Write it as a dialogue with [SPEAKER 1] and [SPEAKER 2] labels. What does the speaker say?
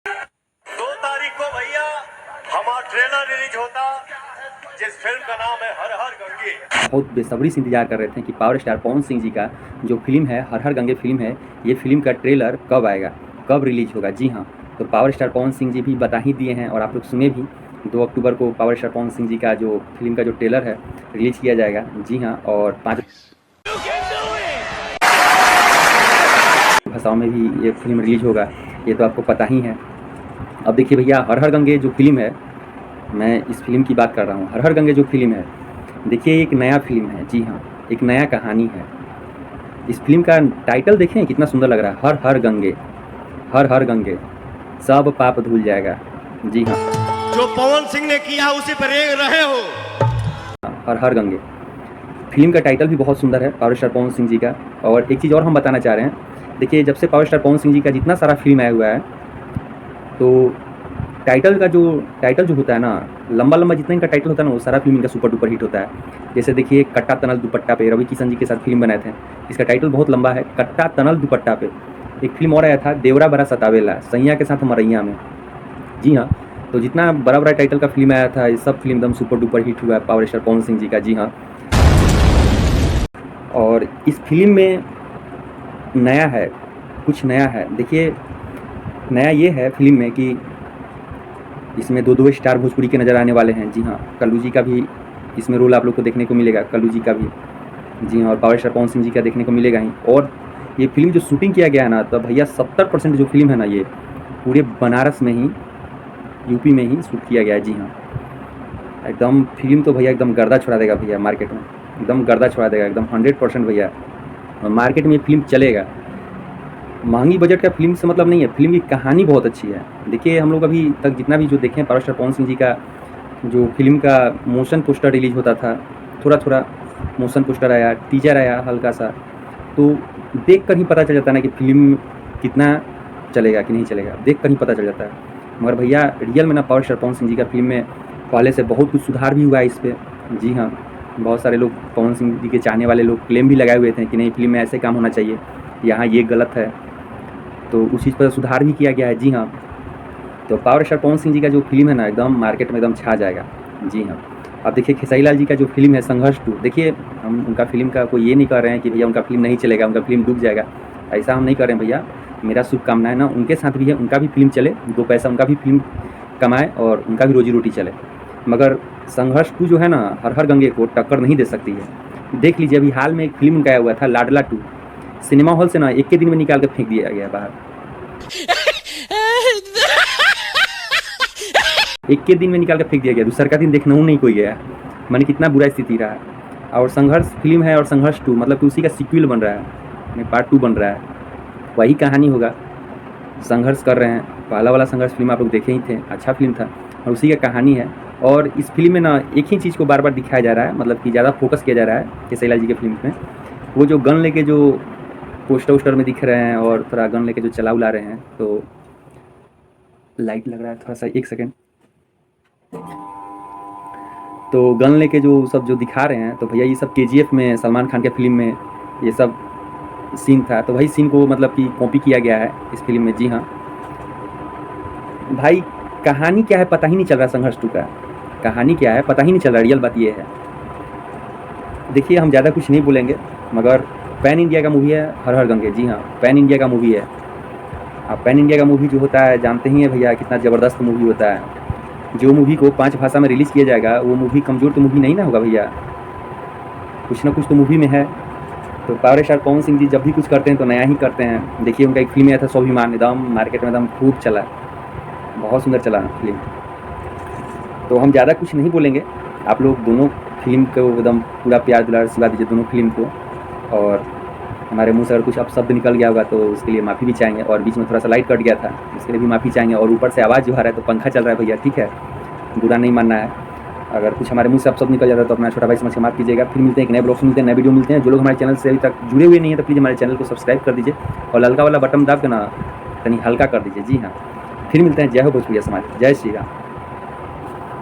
[SPEAKER 1] 2 तारीख को भैया हमारा ट्रेलर रिलीज होता, जिस फिल्म का नाम है हर हर गंगे।
[SPEAKER 2] बहुत बेसब्री से इंतजार कर रहे थे कि पावर स्टार पवन सिंह जी का जो फिल्म है हर हर गंगे फिल्म है, ये फिल्म का ट्रेलर कब आएगा, कब रिलीज होगा। जी हाँ, तो पावर स्टार पवन सिंह जी भी बता ही दिए हैं और आप लोग सुने भी, 2 अक्टूबर को पावर स्टार पवन सिंह जी का जो फिल्म का जो ट्रेलर है रिलीज किया जाएगा। जी हाँ, और 5 भाषाओं में भी ये फिल्म रिलीज होगा, ये तो आपको पता ही है। अब देखिए भैया, हर हर गंगे जो फिल्म है, मैं इस फिल्म की बात कर रहा हूँ। हर हर गंगे जो फिल्म है, देखिए एक नया फिल्म है। जी हाँ, एक नया कहानी है। इस फिल्म का टाइटल देखें कितना सुंदर लग रहा है, हर हर गंगे, हर हर गंगे, सब पाप धुल जाएगा। जी हाँ,
[SPEAKER 1] जो पवन सिंह ने किया उसी पर रहे हो।
[SPEAKER 2] हर हर गंगे फिल्म का टाइटल भी बहुत सुंदर है पावर स्टार पवन सिंह जी का। और एक चीज़ और हम बताना चाह रहे हैं, देखिए जब से पावर स्टार पवन सिंह जी का जितना सारा फिल्म आया हुआ है, तो टाइटल जो होता है ना, लंबा लंबा जितना इनका टाइटल होता है ना, वो सारा फिल्म इनका सुपर डुपर हिट होता है। जैसे देखिए कट्टा तनल दुपट्टा पे रवि किशन जी के साथ फिल्म बनाए थे, इसका टाइटल बहुत लंबा है, कट्टा तनल दुपट्टा पे। एक फिल्म और आया था, देवरा बड़ा सतावेला, सैया के साथ मरैया में। जी हाँ, तो जितना बड़ा बड़ा टाइटल का फिल्म आया था, ये सब फिल्म एकदम सुपर डुपर हिट हुआ है पावर स्टार पवन सिंह जी का। जी हाँ, और इस फिल्म में नया है, कुछ नया है। देखिए नया ये है फिल्म में कि इसमें 2 स्टार भोजपुरी के नज़र आने वाले हैं। जी हाँ, कल्लू जी का भी इसमें रोल आप लोग को देखने को मिलेगा, कल्लू जी का भी। जी हाँ, और पावर स्टार पवन सिंह जी का देखने को मिलेगा ही। और ये फिल्म जो शूटिंग किया गया है ना, तो भैया 70% जो फिल्म है ना, ये पूरे बनारस में ही, यूपी में ही शूट किया गया है। जी हाँ, एकदम फिल्म तो भैया एकदम गर्दा छुड़ा देगा भैया, मार्केट में एकदम गर्दा छुड़ा देगा, एकदम 100% भैया मार्केट में फिल्म चलेगा। महंगी बजट का फिल्म से मतलब नहीं है, फिल्म की कहानी बहुत अच्छी है। देखिए हम लोग अभी तक जितना भी जो देखें, पावर स्टार पवन सिंह जी का जो फिल्म का मोशन पोस्टर रिलीज होता था, थोड़ा थोड़ा मोशन पोस्टर आया, टीजर आया हल्का सा, तो देख कर ही पता चल जाता है ना कि फिल्म कितना चलेगा कि नहीं चलेगा, देख कर ही पता चल जाता है। मगर भैया रियल में ना, पावर स्टार पवन सिंह जी का फिल्म में पहले से बहुत कुछ सुधार भी हुआ है इस पर। जी हाँ, बहुत सारे लोग पवन सिंह जी के चाहने वाले लोग क्लेम भी लगाए हुए थे कि नहीं, फिल्म में ऐसे काम होना चाहिए, यहाँ ये गलत है, तो उस चीज़ पर सुधार भी किया गया है। जी हाँ, तो पावर स्टार पवन सिंह जी का जो फिल्म है ना, एकदम मार्केट में एकदम छा जाएगा। जी हाँ, अब देखिए खेसारी लाल जी का जो फिल्म है संघर्ष 2, देखिए हम उनका फिल्म का कोई ये नहीं कर रहे हैं कि भैया उनका फिल्म नहीं चलेगा, उनका फिल्म डूब जाएगा, ऐसा हम नहीं कर रहे हैं भैया। मेरा शुभकामनाएं ना उनके साथ भी है, उनका भी फिल्म चले, 2 पैसा उनका भी फिल्म कमाए और उनका भी रोजी रोटी चले। मगर संघर्ष 2 जो है ना, हर हर गंगे को टक्कर नहीं दे सकती है। देख लीजिए अभी हाल में एक फिल्म उनका आया हुआ था, लाडला 2, सिनेमा हॉल से ना एक के दिन में निकाल कर फेंक दिया गया बाहर। एक के दिन में निकाल कर फेंक दिया गया, दूसरा का दिन देखना हूँ नहीं कोई गया, मैंने कितना बुरा स्थिति रहा है। और संघर्ष फिल्म है और संघर्ष 2 मतलब कि उसी का सीक्वल बन रहा है, पार्ट 2 बन रहा है, वही कहानी होगा। संघर्ष कर रहे हैं, पहला वाला संघर्ष फिल्म आप लोग देखे ही थे, अच्छा फिल्म था और उसी का कहानी है। और इस फिल्म में ना एक ही चीज़ को बार बार दिखाया जा रहा है, मतलब कि ज़्यादा फोकस किया जा रहा है खेसारी लाल जी के फिल्म में, वो जो गन लेके जो पोस्टर वोस्टर में दिख रहे हैं और थोड़ा गन लेके जो चला उला रहे हैं, तो लाइट लग रहा है थोड़ा सा, 1 सेकेंड। तो गन लेके जो सब जो दिखा रहे हैं, तो भैया ये सब KGF में, सलमान खान के फिल्म में ये सब सीन था, तो वही सीन को मतलब कि कॉपी किया गया है इस फिल्म में। जी हाँ भाई, कहानी क्या है पता ही नहीं चल रहा, संघर्ष 2 का कहानी क्या है पता ही नहीं चल रहा, रियल बात ये है। देखिए हम ज़्यादा कुछ नहीं बोलेंगे, मगर पैन इंडिया का मूवी है हर हर गंगे। जी हाँ, पैन इंडिया का मूवी है। अब पैन इंडिया का मूवी जो होता है जानते ही हैं भैया, कितना ज़बरदस्त मूवी होता है। जो मूवी को 5 भाषा में रिलीज़ किया जाएगा, वो मूवी कमज़ोर तो मूवी नहीं ना होगा भैया, कुछ ना कुछ तो मूवी में है। तो पावर स्टार पवन सिंह जी जब भी कुछ करते हैं तो नया ही करते हैं। देखिए उनका एक फिल्म आया था स्वाभिमान, एकदम मार्केट में एकदम खूब चला, बहुत सुंदर चला फिल्म। तो हम ज़्यादा कुछ नहीं बोलेंगे, आप लोग दोनों फिल्म को एकदम पूरा प्यार दुलार आशीर्वाद दीजिए दोनों फिल्म को। और हमारे मुंह से अगर कुछ अपशब्द निकल गया होगा तो उसके लिए माफ़ी भी चाहेंगे, और बीच में थोड़ा सा लाइट कट गया था उसके लिए भी माफ़ी चाहेंगे। और ऊपर से आवाज़ जो आ रहा है, तो पंखा चल रहा है भैया, ठीक है, बुरा नहीं मानना है। अगर कुछ हमारे मुंह से अपशब्द निकल जाता है तो अपना छोटा भाई समझ के माफ़ कीजिएगा। फिर मिलते हैं एक नए ब्लॉग से, मिलते हैं नए वीडियो मिलते हैं। जो लोग हमारे चैनल से अभी तक जुड़े हुए नहीं हैं तो प्लीज़ हमारे चैनल को सब्सक्राइब कर दीजिए और ललका वाला बटन दाब के ना कहीं हल्का कर दीजिए। जी हाँ, फिर मिलते हैं। जय हो भोजपुरिया समाज, जय श्री राम।